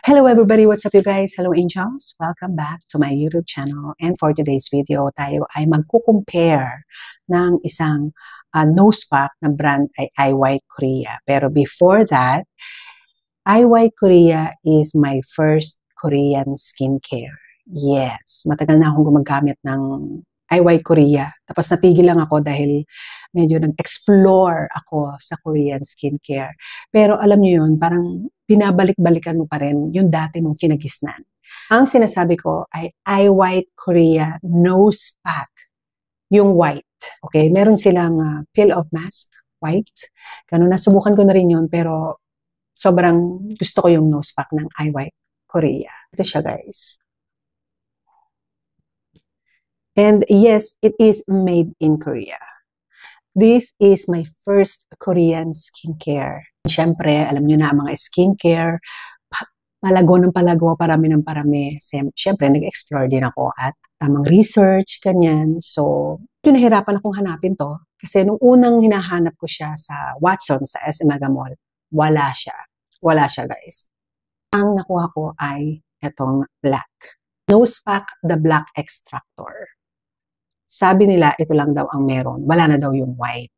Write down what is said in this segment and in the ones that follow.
Hello everybody, what's up you guys? Hello angels, welcome back to my YouTube channel. And for today's video, tayo ay magko-compare ng isang nose pack na brand ay IY Korea. Pero before that, IY Korea is my first Korean skincare. Yes, matagal na akong gumagamit ng IY Korea. Tapos natigil lang ako dahil medyo nag-explore ako sa Korean skincare. Pero alam niyo yun, parang binabalik-balikan mo pa rin yung dati mong kinagisnan. Ang sinasabi ko ay IY Korea Nose Pack. Yung white. Okay? Meron silang peel off mask, white. Ganun, nasubukan ko na rin yun, pero sobrang gusto ko yung nose pack ng IY Korea. Ito siya, guys. And yes, it is made in Korea. This is my first Korean skincare. Siyempre, alam nyo na ang mga skincare, palago ng palago, parami ng parami. Siyempre, nag-explore din ako at tamang research, ganyan. So, nahirapan akong hanapin to. Kasi nung unang hinahanap ko siya sa Watson, sa SM Mega Mall, wala siya. Wala siya, guys. Ang nakuha ko ay itong black. Nose Pack, the Black Extractor. Sabi nila, ito lang daw ang meron. Wala na daw yung white.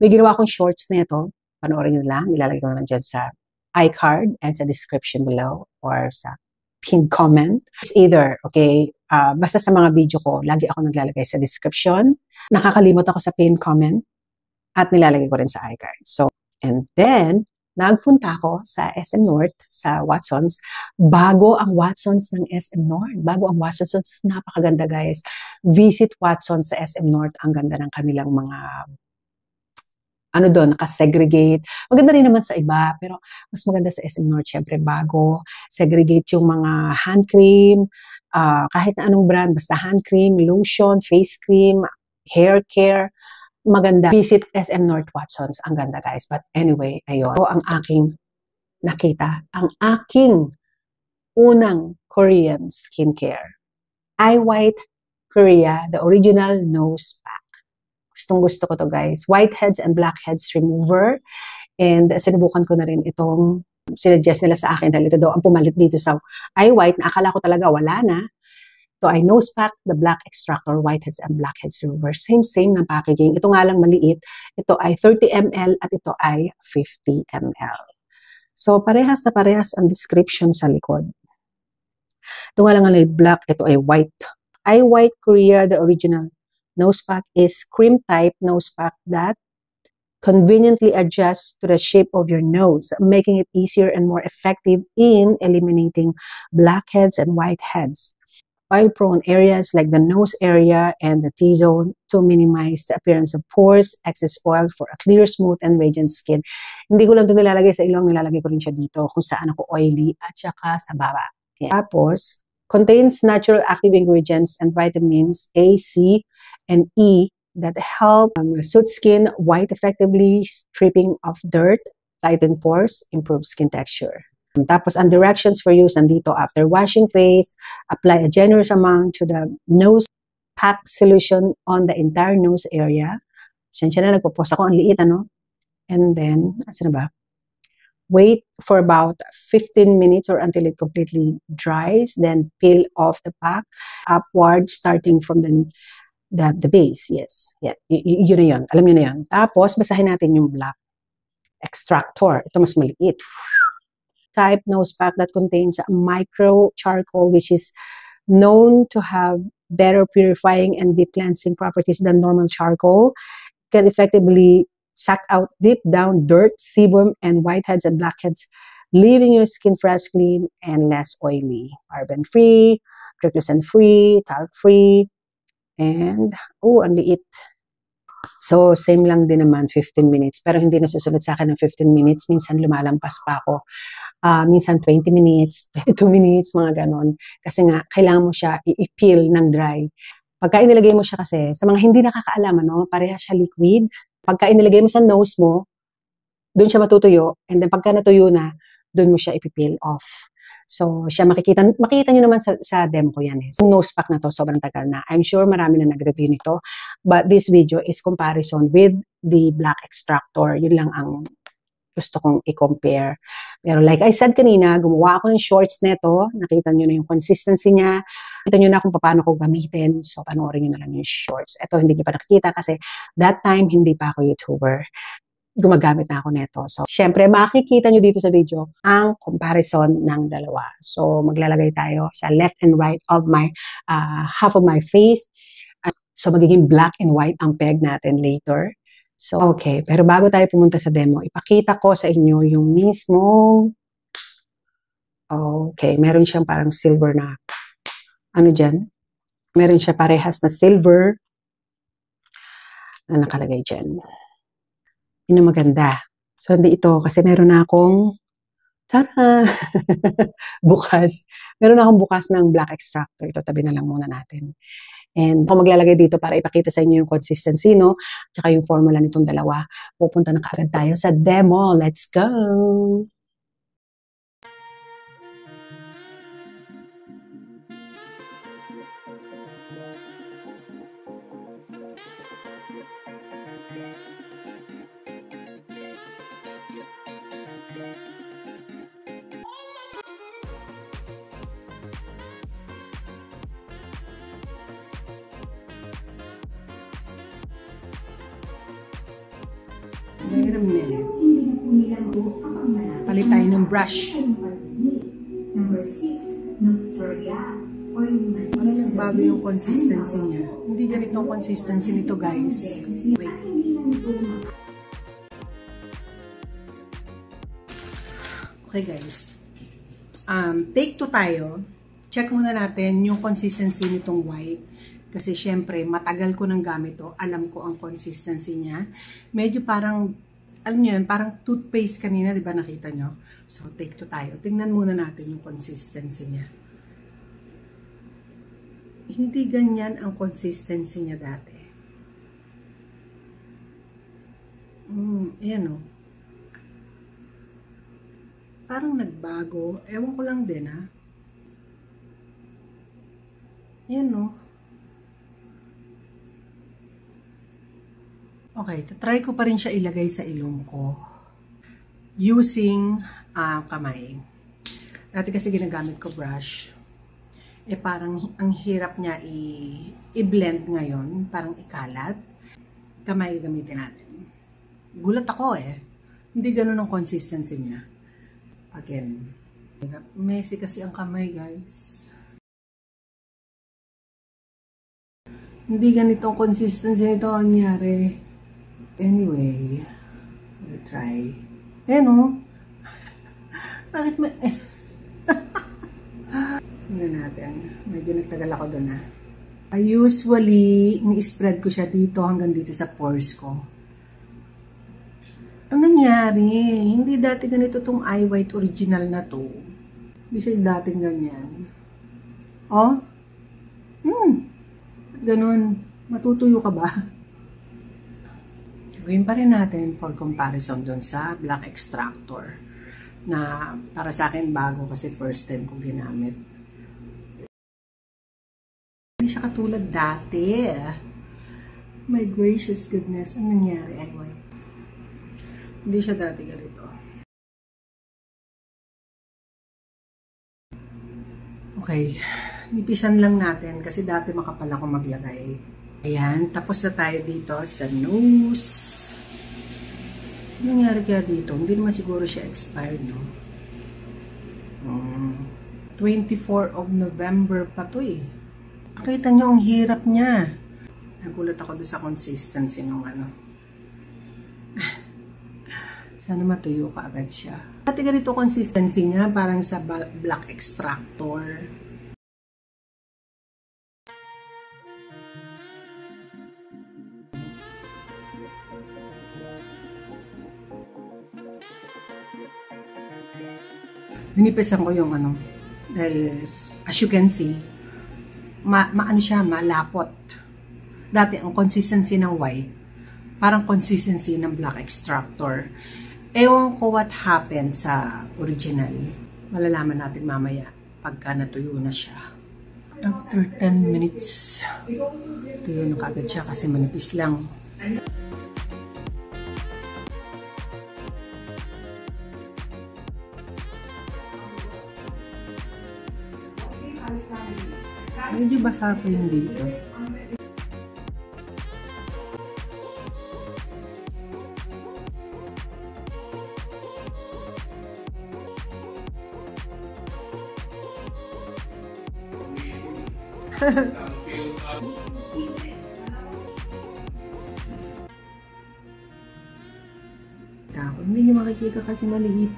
May ginawa akong shorts na ito. Panoorin nyo lang. Ilalagay ko na dyan sa iCard and sa description below or sa pinned comment. It's either, okay, basta sa mga video ko, lagi ako naglalagay sa description. Nakakalimot ako sa pinned comment at nilalagay ko rin sa iCard. So, and then, nagpunta ako sa SM North, sa Watsons, bago ang Watsons ng SM North. Bago ang Watsons, napakaganda guys. Visit Watsons sa SM North. Ang ganda ng kanilang mga, nakasegregate. Maganda rin naman sa iba, pero mas maganda sa SM North, syempre bago. Segregate yung mga hand cream, kahit na anong brand, basta hand cream, lotion, face cream, hair care. Maganda. Visit SM North Watsons. Ang ganda guys. But anyway, ayun. Ito ang aking nakita. Ang aking unang Korean skincare. IY Korea, the original nose pack. Gustong gusto ko to guys. Whiteheads and blackheads remover. And sinubukan ko na rin itong sinuggest nila sa akin dahil ito daw ang pumalit dito sa IY na akala ko talaga wala na. Ito ay nose pack, the Black Extractor, Whiteheads and Blackheads Remover. Same ng packaging. Ito nga lang maliit. Ito ay 30 ml at ito ay 50 ml. So, parehas na parehas ang description sa likod. Ito nga lang ay black, ito ay white. IY Korea, the original nose pack is cream type nose pack that conveniently adjusts to the shape of your nose, making it easier and more effective in eliminating blackheads and whiteheads. Oil-prone areas like the nose area and the T-zone to minimize the appearance of pores, excess oil for a clear, smooth, and radiant skin. Hindi ko lang ito nilalagay sa ilong, nilalagay ko rin siya dito kung saan ako oily at saka sa baba. Yeah. Tapos, contains natural active ingredients and vitamins A, C, and E that help soothe skin, white effectively, stripping of dirt, tighten pores, improve skin texture. Tapos, ang directions for use nandito. After washing face, apply a generous amount to the nose pack solution on the entire nose area. Sensya na, nagpo-post ako. Ang liit, ano? And then, asa na ba? Wait for about 15 minutes or until it completely dries. Then, peel off the pack upward starting from the base. Yes. Yeah. Yun na yun. Alam nyo na yun. Tapos, basahin natin yung Black Extractor. Ito mas maliit. Type nose pack that contains micro charcoal, which is known to have better purifying and deep cleansing properties than normal charcoal. Can effectively suck out deep down dirt, sebum, and whiteheads and blackheads, leaving your skin fresh, clean, and less oily. Paraben-free, tryptophan-free, talc-free, and ang liit. So, same lang din naman, 15 minutes. Pero hindi nasusunod sa akin ng 15 minutes. Minsan lumalampas pa ako. Minsan 20 minutes, 22 minutes, mga ganon. Kasi nga, kailangan mo siya i-peel ng dry. Pagka inilagay mo siya kasi, sa mga hindi nakakaalam, pareha siya liquid. Pagka inilagay mo sa nose mo, doon siya matutuyo. And then pagka natuyo na, doon mo siya ipipeel off. So, siya makikita nyo naman sa demo ko yan. Yung nose pack na to, sobrang tagal na. I'm sure marami na nag-review nito. But this video is comparison with the Black Extractor. Yun lang ang gusto kong i-compare. Pero like I said kanina, gumawa ako ng shorts neto. Nakita nyo na yung consistency niya. Nakita nyo na kung paano ko gamitin. So, panoorin nyo na lang yung shorts. Ito, hindi nyo pa nakikita kasi that time, hindi pa ako YouTuber. Gumagamit na ako neto. So, syempre, makikita nyo dito sa video ang comparison ng dalawa. So, maglalagay tayo sa left and right of my, half of my face. So, magiging black and white ang peg natin later. So, okay. Pero bago tayo pumunta sa demo, ipakita ko sa inyo yung mismong, okay, meron siyang parang silver na, ano dyan? Meron siya parehas na silver na nakalagay dyan. Yun ang maganda. So, hindi ito kasi meron na akong, tara, bukas. Meron na akong bukas ng black extractor. Ito, tabi na lang muna natin. And ako maglalagay dito para ipakita sa inyo yung consistency, no? Tsaka yung formula nitong dalawa. Pupunta na kaagad tayo sa demo. Let's go! Wait a minute. Palit tayo ng brush. Number 6, Nocturia. Parang nagbago yung consistency niya. Hindi ganito ang consistency nito, guys. Wait. Okay, guys. Take 2 tayo. Check muna natin yung consistency nitong white. Kasi syempre, matagal ko nang gamit to. Alam ko ang consistency niya. Medyo parang, alam nyo yun, parang toothpaste kanina, di ba nakita nyo? So, take 2 tayo. Tingnan muna natin yung consistency niya. Hindi ganyan ang consistency niya dati. Ayan o. Parang nagbago. Ewan ko lang din, ha? Ayan o. Okay, try ko pa rin siya ilagay sa ilong ko using kamay. Dati kasi ginagamit ko brush. Parang ang hirap niya i-blend ngayon, parang ikalat. Kamay gamitin natin. Gulat ako Hindi ganun ang consistency niya. Again, messy kasi ang kamay, guys. Hindi ganito ang consistency nito ang nangyari. Anyway, we'll try. Ayan o. Bakit Tingnan natin. Medyo nagtagal ako doon usually, ni-spread ko siya dito hanggang dito sa pores ko. Ang nangyari, hindi dati ganito tong eye white original na to. Hindi siya dating ganyan. Oh? Ganun. Matutuyo ka ba? Gawin pa rin natin for comparison dun sa black extractor na para sa akin bago kasi first time ko ginamit. Hindi siya katulad dati. My gracious goodness. Ang nangyari? Anyway. Hindi siya dati ganito. Okay. Nipisan lang natin kasi dati makapal ako maglagay. Ayan, tapos na tayo dito sa nose. Ano nangyari kaya dito? Hindi naman siguro siya expired, no? 24 of November pa to Nakita nyo, ang hirap niya. Nagulat ako doon sa consistency ng ano. Sana matuyo ka agad siya. Dati ganito consistency niya, parang sa black extractor. Ninipisan ko yung ano, dahil as you can see, maano siya, malapot. Dati ang consistency ng white, parang consistency ng black extractor. Ewan ko what happened sa original. Malalaman natin mamaya pagka natuyo na siya. After 10 minutes, tuyo na kaagad siya kasi manipis lang. Medyo basa pa yung dito. Tapos, hindi nyo makikita kasi maliit.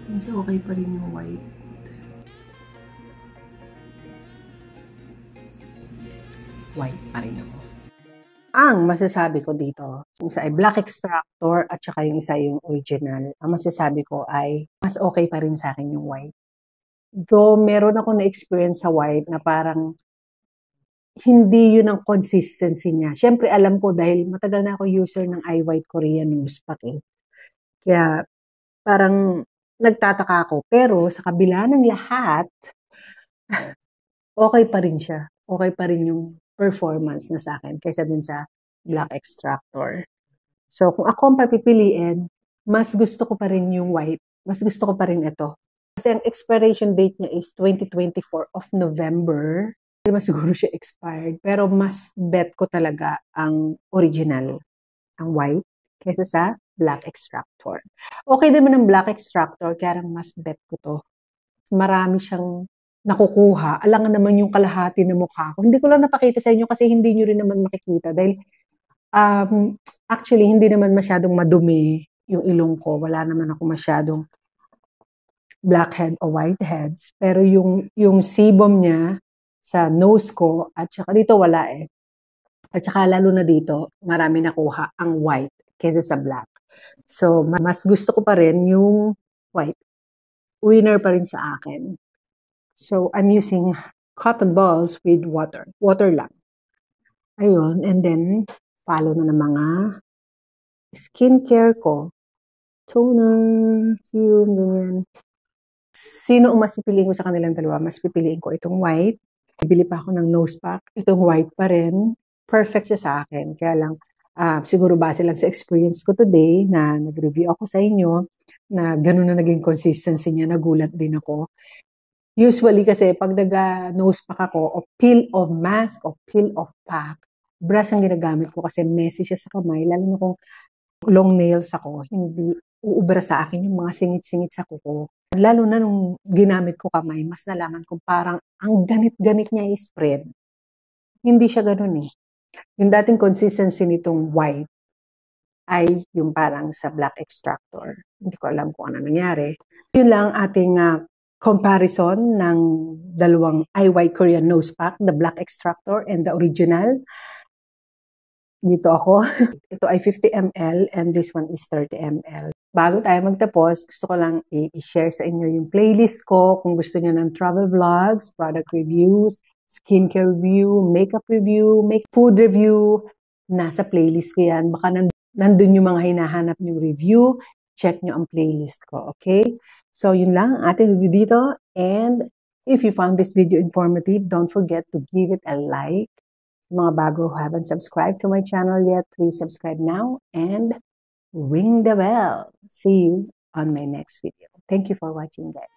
Mas okay pa rin yung white. White pa rin ako. Ang masasabi ko dito, yung isa ay black extractor at saka yung isa yung original. Ang masasabi ko ay mas okay pa rin sa akin yung white. Though meron ako na-experience sa white na parang hindi yun ang consistency niya. Siyempre, alam ko dahil matagal na ako user ng iWhite Korean Newspack eh. Kaya, parang nagtataka ako. Pero, sa kabila ng lahat, okay pa rin siya. Okay pa rin yung performance na sa akin kaysa dun sa Black Extractor. So, kung ako ang papipiliin, mas gusto ko pa rin yung white. Mas gusto ko pa rin ito. Kasi ang expiration date niya is 2024 of November. Hindi naman siguro siya expired. Pero mas bet ko talaga ang original, ang white, kaysa sa Black Extractor. Okay din man ang Black Extractor, kaya lang mas bet ko to. Marami siyang nakukuha. Alangan naman yung kalahati ng mukha ko. Hindi ko lang napakita sa inyo kasi hindi nyo rin naman makikita. Dahil actually, hindi naman masyadong madumi yung ilong ko. Wala naman ako masyadong blackhead o whiteheads. Pero yung sebum niya sa nose ko, at saka dito wala eh. At saka lalo na dito, marami nakuha ang white kaysa sa black. So, mas gusto ko pa rin yung white. Winner pa rin sa akin. So, I'm using cotton balls with water. Water lang. Ayun, and then, follow na ng mga skincare ko. Toner, serum, ganyan. Sino ang mas pipiliin ko sa kanilang dalawa? Mas pipiliin ko itong white. Bibili pa ako ng nose pack. Itong white pa rin. Perfect siya sa akin. Kaya lang, siguro base lang sa experience ko today na nag-review ako sa inyo na gano'n na naging consistency niya. Nagulat din ako. Usually kasi pag nag-nose pack ako o peel of mask o peel of pack, brush ang ginagamit ko kasi messy siya sa kamay. Lalo na kung long nails ako, hindi uubra sa akin yung mga singit-singit sa kuko. Lalo na nung ginamit ko kamay, mas nalaman ko parang ang ganit-ganit niya i-spread. Hindi siya ganun eh. Yung dating consistency nitong white ay yung parang sa black extractor. Hindi ko alam kung ano nangyari. Yun lang ating comparison ng dalawang iWhite Korean Nose Pack, the black extractor and the original. Dito ako. Ito ay 50 ml and this one is 30 ml. Bago tayo magtapos, gusto ko lang i-share sa inyo yung playlist ko. Kung gusto niyo ng travel vlogs, product reviews, skincare review, makeup review, food review, nasa playlist ko yan. Baka nandun yung mga hinahanap niyong review. Check nyo ang playlist ko, okay? So, yun lang ang ating review dito. And if you found this video informative, don't forget to give it a like. Mga bago who haven't subscribed to my channel yet, please subscribe now and ring the bell. See you on my next video. Thank you for watching, guys.